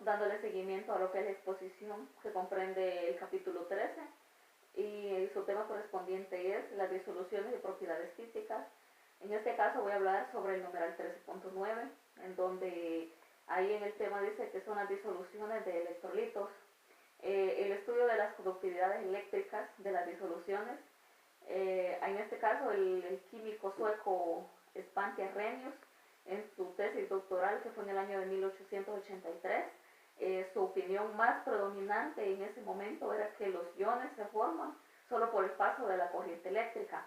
dándole seguimiento a lo que es la exposición que comprende el capítulo 13 y su tema correspondiente es las disoluciones de propiedades físicas. En este caso voy a hablar sobre el numeral 13.9, en donde ahí en el tema dice que son las disoluciones de electrolitos. El estudio de las conductividades eléctricas de las disoluciones. En este caso el químico sueco Svante Arrhenius, en su tesis doctoral que fue en el año de 1883, su opinión más predominante en ese momento era que los iones se forman solo por el paso de la corriente eléctrica.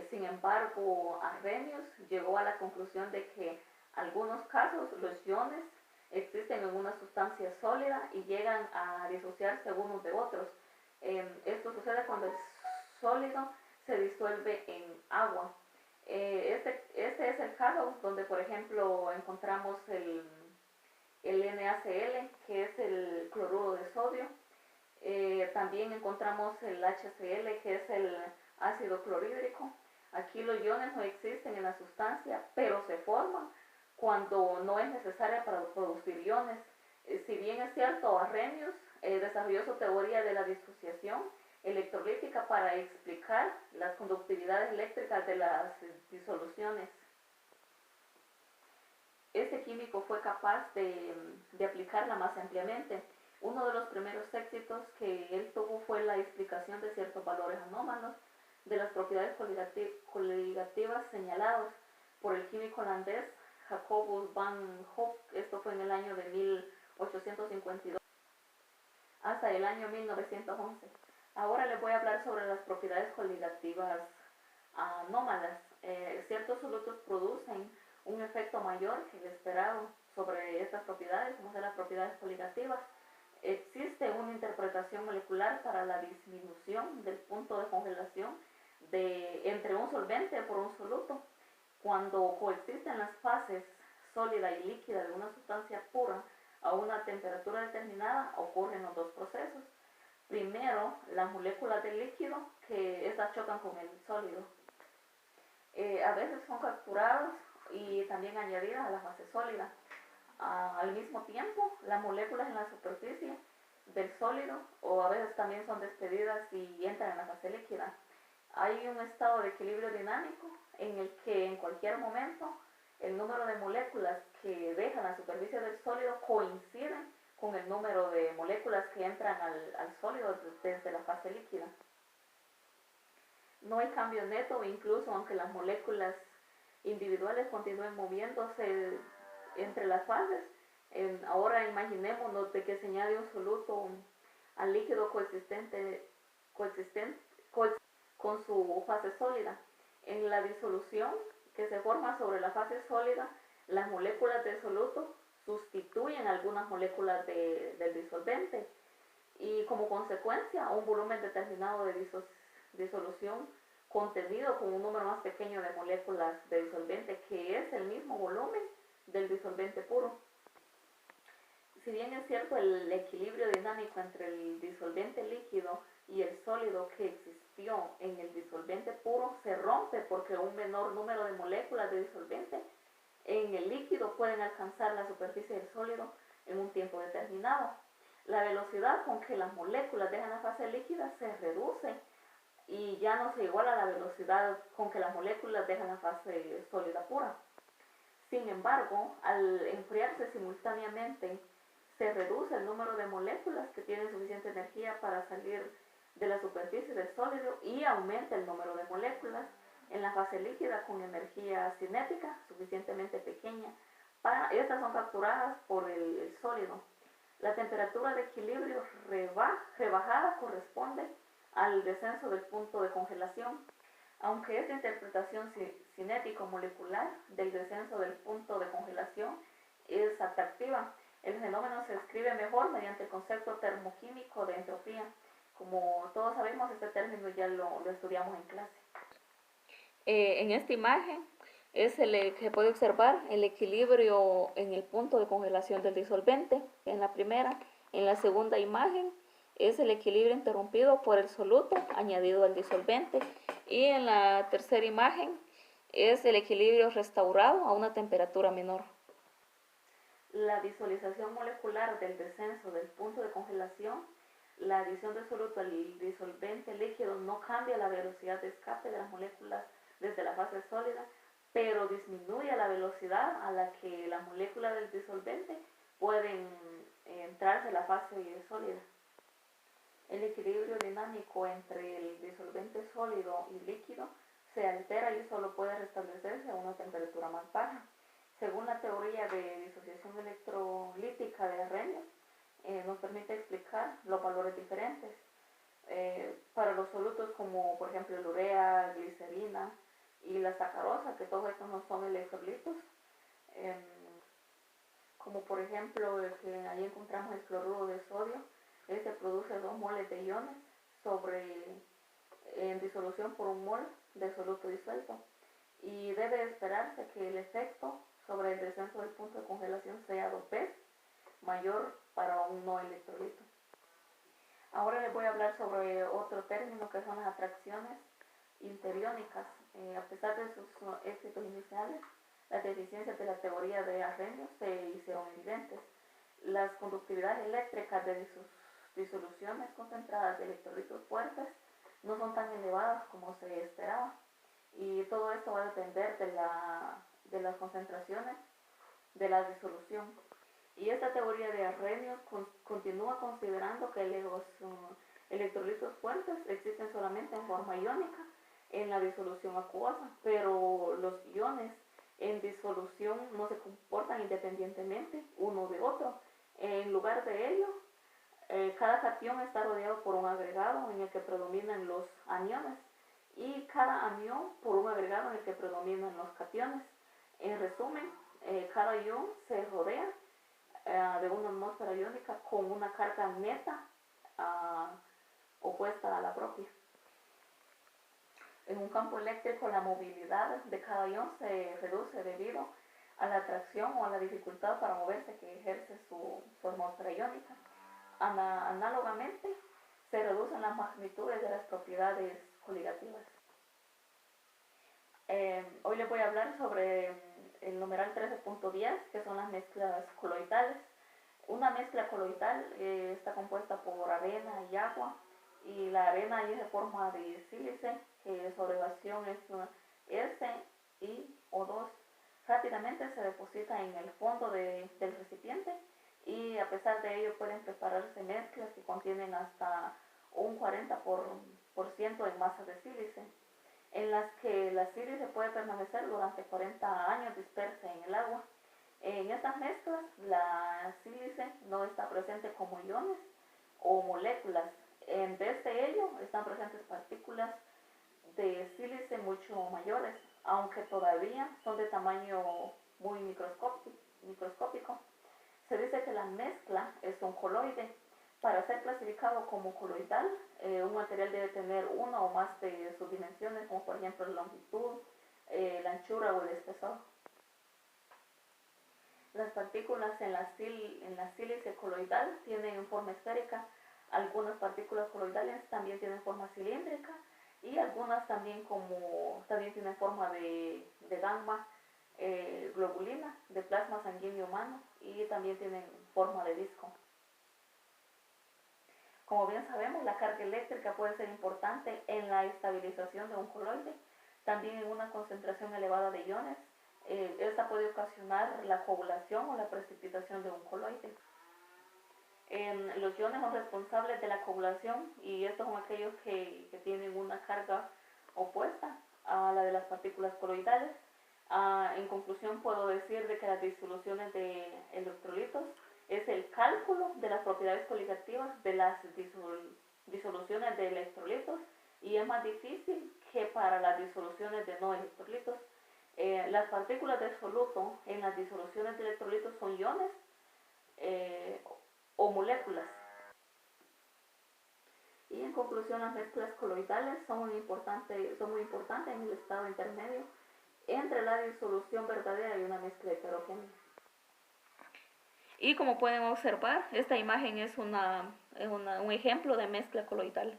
Sin embargo, Arrhenius llegó a la conclusión de que en algunos casos los iones existen en una sustancia sólida y llegan a disociarse unos de otros. Esto sucede cuando el sólido se disuelve en agua. Este es el caso donde, por ejemplo, encontramos el NaCl, que es el cloruro de sodio. También encontramos el HCl, que es el ácido clorhídrico. Aquí los iones no existen en la sustancia, pero se forman cuando no es necesaria para producir iones. Si bien es cierto, Arrhenius desarrolló su teoría de la disociación electrolítica para explicar las conductividades eléctricas de las disoluciones. Este químico fue capaz de aplicarla más ampliamente. Uno de los primeros éxitos que él tuvo fue la explicación de ciertos valores anómalos de las propiedades coligativas señalados por el químico holandés Jacobus van Hoff. Esto fue en el año de 1852 hasta el año 1911. Ahora les voy a hablar sobre las propiedades coligativas anómalas. Ciertos solutos producen un efecto mayor que el esperado sobre estas propiedades, como son las propiedades coligativas. Existe una interpretación molecular para la disminución del punto de congelación entre un solvente por un soluto. Cuando coexisten las fases sólida y líquida de una sustancia pura a una temperatura determinada, ocurren los dos procesos. Primero, las moléculas del líquido, que estas chocan con el sólido. A veces son capturadas y también añadidas a la fase sólida. Al mismo tiempo, las moléculas en la superficie del sólido, o a veces también son despedidas y entran en la fase líquida. Hay un estado de equilibrio dinámico en el que en cualquier momento el número de moléculas que dejan la superficie del sólido coinciden con el número de moléculas que entran al sólido desde la fase líquida. No hay cambio neto, incluso aunque las moléculas individuales continúen moviéndose entre las fases. Ahora imaginémonos de que se añade un soluto al líquido coexistente con su fase sólida. En la disolución que se forma sobre la fase sólida, las moléculas del soluto sustituyen algunas moléculas del disolvente y como consecuencia un volumen determinado de disolución contenido con un número más pequeño de moléculas de disolvente, que es el mismo volumen del disolvente puro. Si bien es cierto el equilibrio dinámico entre el disolvente líquido y el sólido que existió en el disolvente puro se rompe porque un menor número de moléculas de disolvente en el líquido pueden alcanzar la superficie del sólido en un tiempo determinado. La velocidad con que las moléculas dejan la fase líquida se reduce y ya no se iguala a la velocidad con que las moléculas dejan la fase sólida pura. Sin embargo, al enfriarse simultáneamente, se reduce el número de moléculas que tienen suficiente energía para salir de la superficie del sólido y aumenta el número de moléculas en la fase líquida con energía cinética suficientemente pequeña. Estas son capturadas por el sólido. La temperatura de equilibrio rebajada corresponde al descenso del punto de congelación. Aunque esta interpretación cinético-molecular del descenso del punto de congelación es atractiva, el fenómeno se describe mejor mediante el concepto termoquímico de entropía. Como todos sabemos, este término ya lo estudiamos en clase. En esta imagen se puede observar el equilibrio en el punto de congelación del disolvente, en la primera. En la segunda imagen es el equilibrio interrumpido por el soluto añadido al disolvente. Y en la tercera imagen es el equilibrio restaurado a una temperatura menor. La visualización molecular pesar del descenso del punto de congelación, la adición de soluto al disolvente líquido no cambia la velocidad de escape de las moléculas desde la fase sólida, pero disminuye la velocidad a la que las moléculas del disolvente pueden entrarse a la fase sólida. El equilibrio dinámico entre el disolvente sólido y líquido se altera y solo puede restablecerse a una temperatura más baja. Según la teoría de disociación electrolítica de Arrhenius, nos permite explicar los valores diferentes. Para los solutos como por ejemplo el urea, glicerina y la sacarosa, que todos estos no son electrolitos, como por ejemplo el que ahí encontramos el cloruro de sodio, este produce 2 moles de iones en disolución por 1 mol de soluto disuelto, y debe esperarse que el efecto sobre el descenso del punto de congelación sea 2 veces mayor para un no electrolito. Ahora les voy a hablar sobre otro término que son las atracciones interiónicas. A pesar de sus éxitos iniciales, las deficiencias de la teoría de Arrhenius se hicieron evidentes. Las conductividades eléctricas de sus disoluciones concentradas de electrolitos fuertes no son tan elevadas como se esperaba, y todo esto va a depender de las concentraciones de la disolución. Y esta teoría de Arrhenius continúa considerando que los electrolitos fuertes existen solamente en forma iónica en la disolución acuosa, pero los iones en disolución no se comportan independientemente uno de otro. En lugar de ello, cada catión está rodeado por un agregado en el que predominan los aniones, y cada anión por un agregado en el que predominan los cationes. En resumen, cada ion se rodea de una atmósfera iónica con una carga neta opuesta a la propia. En un campo eléctrico, la movilidad de cada ion se reduce debido a la atracción o a la dificultad para moverse que ejerce su atmósfera iónica. Análogamente, se reducen las magnitudes de las propiedades coligativas. Hoy les voy a hablar sobre el numeral 13.10, que son las mezclas coloidales. Una mezcla coloidal está compuesta por arena y agua, y la arena es de forma de sílice, que su abreviación es SiO2. Rápidamente se deposita en el fondo del recipiente, y a pesar de ello pueden prepararse mezclas que contienen hasta un 40% en masa de sílice, en las que la sílice puede permanecer durante 40 años dispersa en el agua. En estas mezclas, la sílice no está presente como iones o moléculas. En vez de ello, están presentes partículas de sílice mucho mayores, aunque todavía son de tamaño muy microscópico. Se dice que la mezcla es un coloide. Para ser clasificado como coloidal, un material debe tener una o más de sus dimensiones, como por ejemplo la longitud, la anchura o el espesor. Las partículas en la sílice coloidal tienen forma esférica. Algunas partículas coloidales también tienen forma cilíndrica, y algunas también tienen forma de gamma globulina, de plasma sanguíneo humano, y también tienen forma de disco. Como bien sabemos, la carga eléctrica puede ser importante en la estabilización de un coloide, también en una concentración elevada de iones. Esta puede ocasionar la coagulación o la precipitación de un coloide. Los iones son responsables de la coagulación, y estos son aquellos que tienen una carga opuesta a la de las partículas coloidales. En conclusión, puedo decir de que las disoluciones de electrolitos es el cálculo de las propiedades coligativas de las disoluciones de electrolitos, y es más difícil que para las disoluciones de no electrolitos. Las partículas de soluto en las disoluciones de electrolitos son iones o moléculas. Y en conclusión, las mezclas coloidales son muy importantes en el estado intermedio entre la disolución verdadera y una mezcla heterogénea. Y como pueden observar, esta imagen es un ejemplo de mezcla coloidal.